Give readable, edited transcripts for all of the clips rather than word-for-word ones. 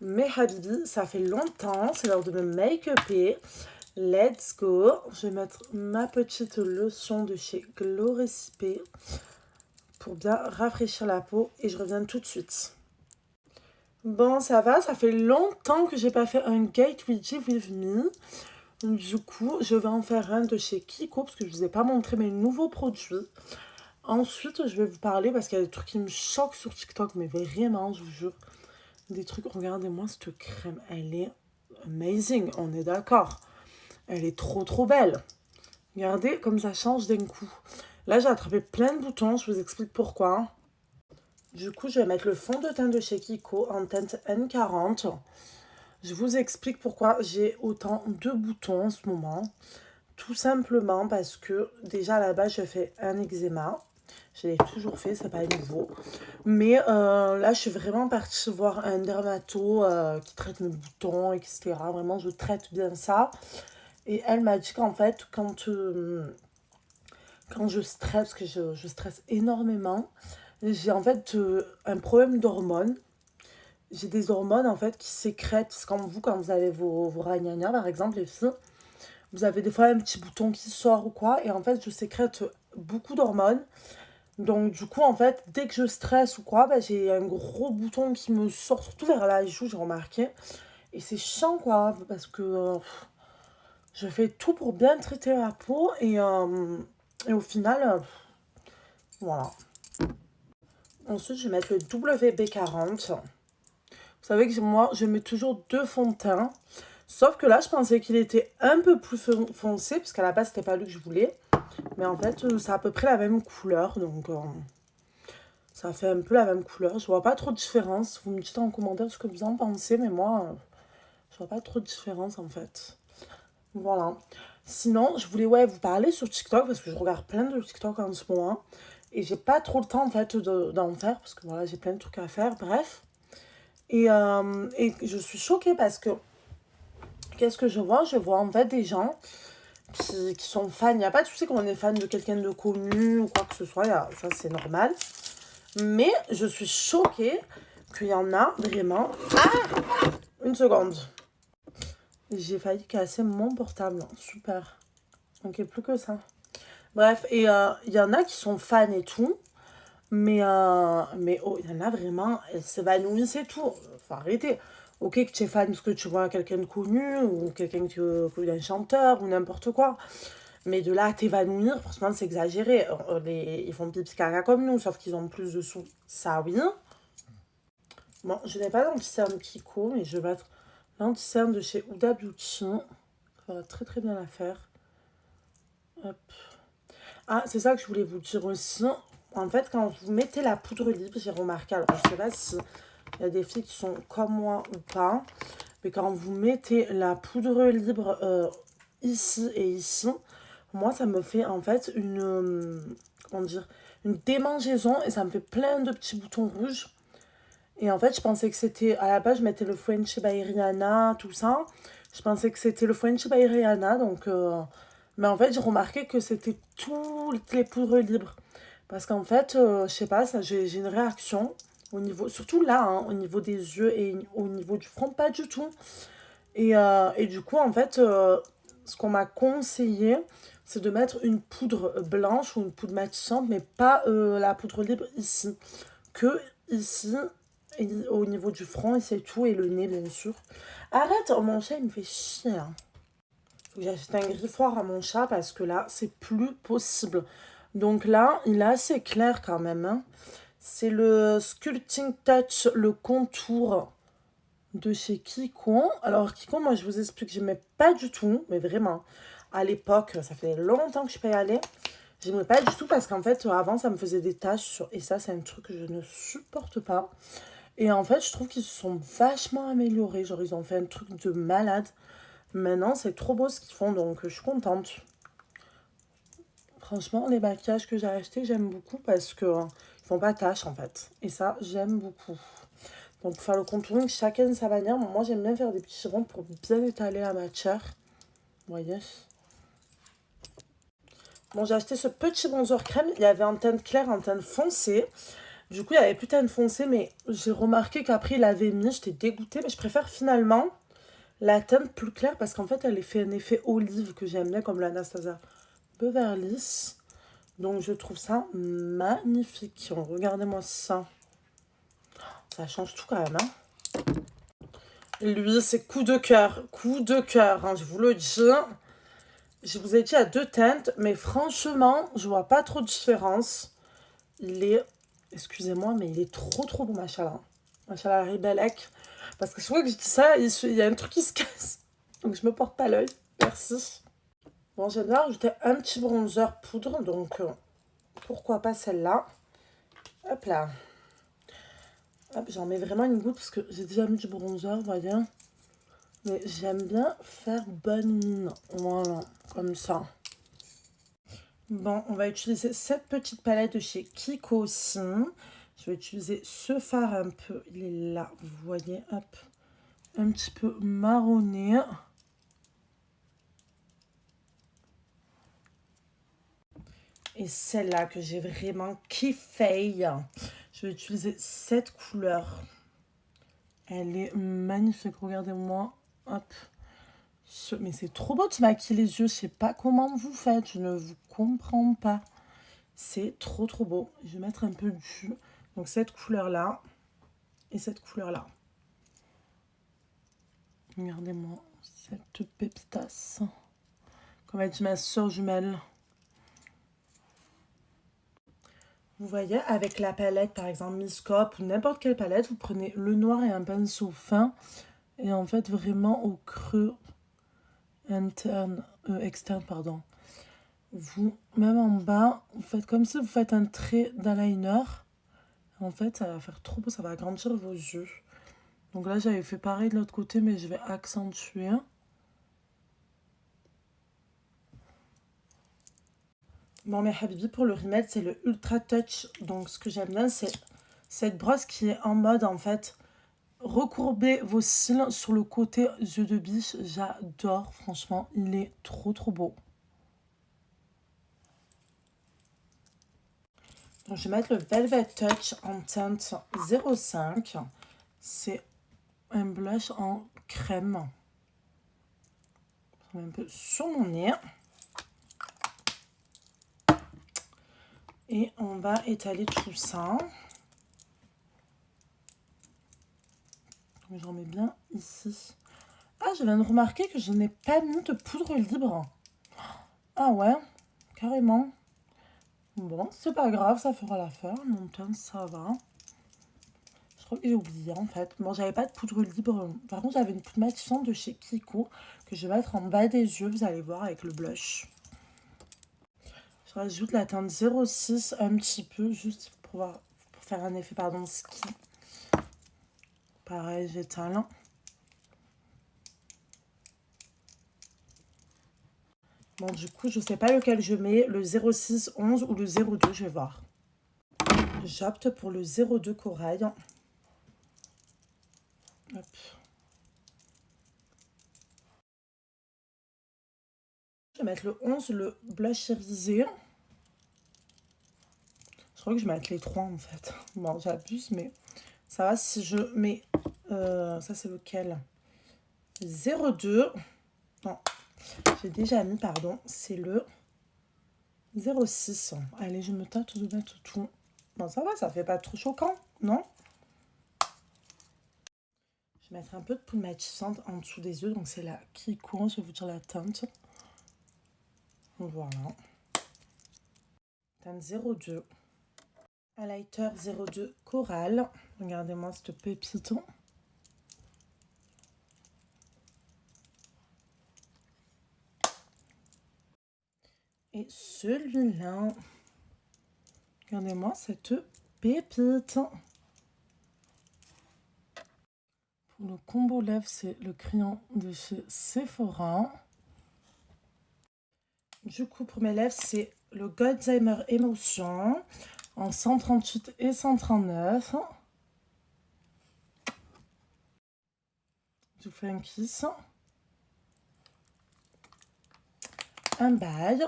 Mais Habibi, ça fait longtemps, c'est l'heure de me make-upper. Let's go. Je vais mettre ma petite lotion de chez Glow Recipe pour bien rafraîchir la peau et je reviens tout de suite. Bon, ça va, ça fait longtemps que j'ai pas fait un Get Ready With Me. Du coup, je vais en faire un de chez Kiko parce que je vous ai pas montré mes nouveaux produits. Ensuite, je vais vous parler parce qu'il y a des trucs qui me choquent sur TikTok, mais vraiment, je vous jure. Des trucs, regardez-moi cette crème, elle est amazing, on est d'accord. Elle est trop belle. Regardez comme ça change d'un coup. Là, j'ai attrapé plein de boutons, je vous explique pourquoi. Du coup, je vais mettre le fond de teint de chez Kiko en teinte N40. Je vous explique pourquoi j'ai autant de boutons en ce moment. Tout simplement parce que déjà à la base, je fais un eczéma. Je l'ai toujours fait, c'est pas nouveau. Mais là, je suis vraiment partie voir un dermato qui traite mes boutons, etc. Vraiment, je traite bien ça. Et elle m'a dit qu'en fait, quand je stresse, parce que je stresse énormément, j'ai en fait un problème d'hormones. J'ai des hormones en fait qui sécrètent, comme vous, quand vous avez vos ragnagnas par exemple, les filles, vous avez des fois un petit bouton qui sort ou quoi, et en fait, je sécrète beaucoup d'hormones. Donc du coup, en fait, dès que je stresse ou quoi, bah, j'ai un gros bouton qui me sort, surtout vers la joue, j'ai remarqué. Et c'est chiant, quoi, parce que je fais tout pour bien traiter la peau et au final, voilà. Ensuite, je vais mettre le WB40. Vous savez que moi, je mets toujours deux fonds de teint. Sauf que là, je pensais qu'il était un peu plus foncé, parce qu'à la base, c'était pas lui que je voulais. Mais en fait, c'est à peu près la même couleur, donc ça fait un peu la même couleur. Je vois pas trop de différence. Vous me dites en commentaire ce que vous en pensez, mais moi, je vois pas trop de différence en fait. Voilà. Sinon, je voulais vous parler sur TikTok parce que je regarde plein de TikTok en ce moment. Et j'ai pas trop le temps en fait d'en faire parce que voilà, j'ai plein de trucs à faire. Bref. Et je suis choquée parce que qu'est-ce que je vois? Je vois en fait des gens qui sont fans. Il n'y a pas de souci quand on est fan de quelqu'un de connu ou quoi que ce soit. Ça, c'est normal. Mais je suis choquée qu'il y en a vraiment... Ah! Une seconde. J'ai failli casser mon portable. Super. Ok, plus que ça. Bref, et il y en a qui sont fans et tout. Mais oh, il y en a vraiment, elles s'évanouissent et tout. Faut arrêter. Ok, que tu es fan parce que tu vois quelqu'un de connu ou quelqu'un un chanteur ou n'importe quoi. Mais de là à t'évanouir, franchement, c'est exagéré. Ils font pipi caca comme nous, sauf qu'ils ont plus de sous. Ça, oui. Bon, je n'ai pas l'anti-cerne Kiko, mais je vais mettre l'anti-cerne de chez Huda Beauty. Ça va très bien la faire. Hop. Ah, c'est ça que je voulais vous dire aussi. En fait, quand vous mettez la poudre libre, j'ai remarqué, alors je sais pas si il y a des filles qui sont comme moi ou pas, mais quand vous mettez la poudre libre ici et ici, moi ça me fait en fait comment dire, une démangeaison et ça me fait plein de petits boutons rouges. Et en fait, je pensais que c'était, à la base, je mettais le French by Rihanna, tout ça. Je pensais que c'était le French by Rihanna, donc... Mais en fait, j'ai remarqué que c'était toutes les poudres libres. Parce qu'en fait, je sais pas, ça, j'ai une réaction au niveau... Surtout là, hein, au niveau des yeux et au niveau du front, pas du tout. Et du coup, en fait, ce qu'on m'a conseillé, c'est de mettre une poudre blanche ou une poudre matissante, mais pas la poudre libre ici. Que ici, et au niveau du front, et c'est tout, et le nez, bien sûr. Arrête, oh, mon chat, il me fait chier. Hein. Faut que j'achète un griffoir à mon chat parce que là, c'est plus possible. Donc là, il est assez clair quand même. Hein. C'est le Sculpting Touch, le contour de chez Kiko. Alors, Kiko, moi, je vous explique, j'aimais pas du tout, mais vraiment. À l'époque, ça fait longtemps que je suis pas y aller. J'aimais pas du tout parce qu'en fait, avant, ça me faisait des taches sur... Et ça, c'est un truc que je ne supporte pas. Et en fait, je trouve qu'ils se sont vachement améliorés. Genre, ils ont fait un truc de malade. Maintenant, c'est trop beau ce qu'ils font, donc je suis contente. Franchement, les maquillages que j'ai achetés, j'aime beaucoup parce que ils font pas tache en fait. Et ça, j'aime beaucoup. Donc, pour faire le contouring, chacun de sa manière. Moi, j'aime bien faire des petits ronds pour bien étaler la matière. Vous voyez? Bon, j'ai acheté ce petit bronzer crème. Il y avait en teinte claire, en teinte foncée. Du coup, il y avait plus de teinte foncée, mais j'ai remarqué qu'après, il avait mis, j'étais dégoûtée, mais je préfère finalement la teinte plus claire parce qu'en fait, elle fait un effet olive que j'aime bien, comme l'Anastasia Beverly Hills. Donc, je trouve ça magnifique. Regardez-moi ça. Ça change tout quand même, hein. Lui, c'est coup de cœur. Coup de cœur, hein, je vous le dis. Je vous ai dit à 2 teintes, mais franchement, je vois pas trop de différence. Il est, excusez-moi, mais il est trop bon, machallah. Machallah Ribelek. Parce que je vois que je dis ça, il y a un truc qui se casse. Donc je me porte pas l'œil. Merci. Bon, j'aime bien rajouter un petit bronzer poudre, donc pourquoi pas celle-là. Hop là. Hop, j'en mets vraiment une goutte parce que j'ai déjà mis du bronzer, vous voyez. Mais j'aime bien faire bonne mine. Voilà, comme ça. Bon, on va utiliser cette petite palette de chez Kiko aussi. Je vais utiliser ce fard un peu, il est là, vous voyez, hop, un petit peu marronné. Et celle-là que j'ai vraiment kiffé, je vais utiliser cette couleur. Elle est magnifique, regardez-moi, hop. Mais c'est trop beau de se maquiller les yeux, je sais pas comment vous faites, je ne vous comprends pas. C'est trop beau. Je vais mettre un peu du... Donc cette couleur-là et cette couleur-là. Regardez-moi cette pépitasse. Comme a dit ma soeur jumelle. Vous voyez, avec la palette, par exemple, Miss Cop ou n'importe quelle palette, vous prenez le noir et un pinceau fin. Et en fait, vraiment au creux externe, pardon. Vous, même en bas, vous faites comme si vous faites un trait d'eyeliner. En fait, ça va faire trop beau, ça va agrandir vos yeux. Donc là, j'avais fait pareil de l'autre côté, mais je vais accentuer. Bon, mes habibi, pour le rimel, c'est le Ultra Touch. Donc, ce que j'aime bien, c'est cette brosse qui est en mode, en fait, recourber vos cils sur le côté yeux de biche. J'adore, franchement, il est trop beau. Donc, je vais mettre le Velvet Touch en teinte 05. C'est un blush en crème. Je mets un peu sur mon nez. Et on va étaler tout ça. J'en mets bien ici. Ah, je viens de remarquer que je n'ai pas mis de poudre libre. Ah ouais, carrément. Bon, c'est pas grave, ça fera l'affaire. Mon teint, ça va. Je crois que j'ai oublié en fait. Bon, j'avais pas de poudre libre. Par contre, j'avais une poudre matissante de chez Kiko que je vais mettre en bas des yeux, vous allez voir, avec le blush. Je rajoute la teinte 06 un petit peu, juste pour faire un effet, pardon, ski. Pareil, j'étale. Bon, du coup, je sais pas lequel je mets, le 06, 11 ou le 02, je vais voir. J'opte pour le 02 corail. Hop. Je vais mettre le 11, le blush irisé. Je crois que je vais mettre les 3 en fait. Bon, j'abuse, mais ça va si je mets... ça, c'est lequel? 02. Non, j'ai déjà mis, pardon. C'est le 06. Allez, je me tâte de mettre tout. Bon, ça va, ça fait pas trop choquant, non? Je vais mettre un peu de poudre matissante en dessous des yeux. Donc, c'est la Kiko. Je vais vous dire la teinte. Voilà. Teinte 02. Highlighter 02 Coral. Regardez-moi cette pépite. Et celui-là. Regardez-moi cette pépite. Pour le combo lèvres, c'est le crayon de chez Sephora. Du coup, pour mes lèvres, c'est le Goldheimer Emotion en 138 et 139. Je vous fais un kiss. Un bail.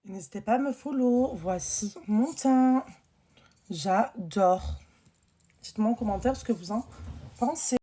N'hésitez pas à me follow. Voici mon teint. J'adore. Dites-moi en commentaire ce que vous en pensez.